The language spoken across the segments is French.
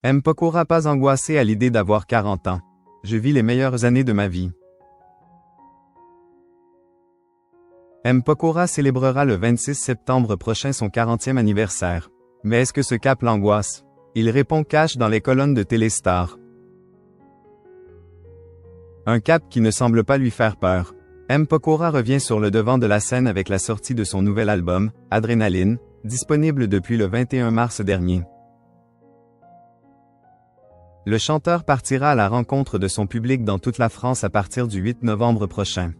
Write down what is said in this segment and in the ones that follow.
M. Pokora pas angoissé à l'idée d'avoir 40 ans. Je vis les meilleures années de ma vie. M. Pokora célébrera le 26 septembre prochain son 40e anniversaire. Mais est-ce que ce cap l'angoisse? Il répond cash dans les colonnes de Téléstar. Un cap qui ne semble pas lui faire peur. M. Pokora revient sur le devant de la scène avec la sortie de son nouvel album, Adrénaline, disponible depuis le 21 mars dernier. Le chanteur partira à la rencontre de son public dans toute la France à partir du 8 novembre prochain.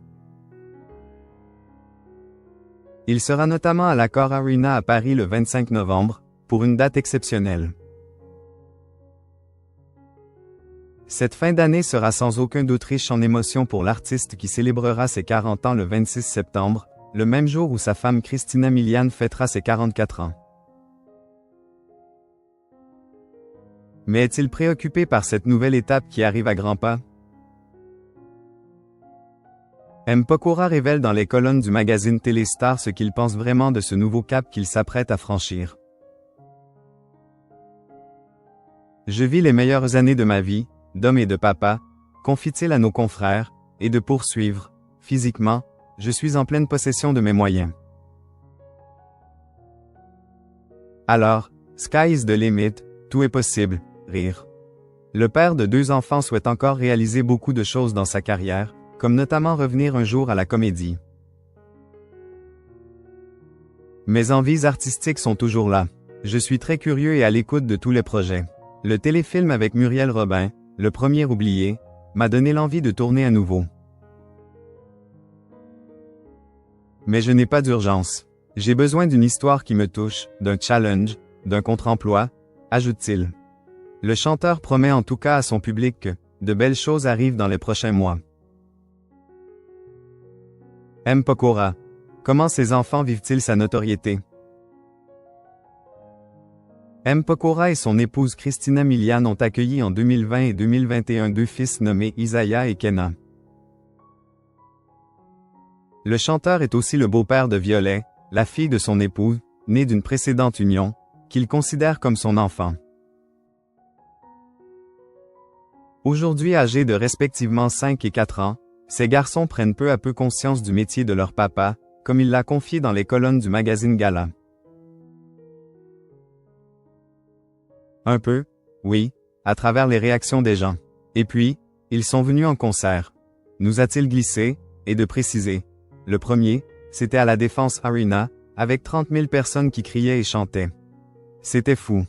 Il sera notamment à l'Accor Arena à Paris le 25 novembre, pour une date exceptionnelle. Cette fin d'année sera sans aucun doute riche en émotions pour l'artiste qui célébrera ses 40 ans le 26 septembre, le même jour où sa femme Christina Milian fêtera ses 44 ans. Mais est-il préoccupé par cette nouvelle étape qui arrive à grands pas? M. Pokora révèle dans les colonnes du magazine Téléstar ce qu'il pense vraiment de ce nouveau cap qu'il s'apprête à franchir. Je vis les meilleures années de ma vie, d'homme et de papa, confie-t-il à nos confrères, et de poursuivre, physiquement, je suis en pleine possession de mes moyens. Alors, sky is the limit, tout est possible, rire. Le père de 2 enfants souhaite encore réaliser beaucoup de choses dans sa carrière, comme notamment revenir un jour à la comédie. Mes envies artistiques sont toujours là. Je suis très curieux et à l'écoute de tous les projets. Le téléfilm avec Muriel Robin, Le premier oublié, m'a donné l'envie de tourner à nouveau. Mais je n'ai pas d'urgence. J'ai besoin d'une histoire qui me touche, d'un challenge, d'un contre-emploi, ajoute-t-il. Le chanteur promet en tout cas à son public que de belles choses arrivent dans les prochains mois. M. Pokora. Comment ses enfants vivent-ils sa notoriété? M. Pokora et son épouse Christina Milian ont accueilli en 2020 et 2021 2 fils nommés Isaiah et Kenna. Le chanteur est aussi le beau-père de Violet, la fille de son épouse, née d'une précédente union, qu'il considère comme son enfant. Aujourd'hui âgés de respectivement 5 et 4 ans, ces garçons prennent peu à peu conscience du métier de leur papa, comme il l'a confié dans les colonnes du magazine Gala. Un peu, oui, à travers les réactions des gens. Et puis, ils sont venus en concert. Nous a-t-il glissé, et de préciser. Le premier, c'était à la Défense Arena, avec 30 000 personnes qui criaient et chantaient. C'était fou.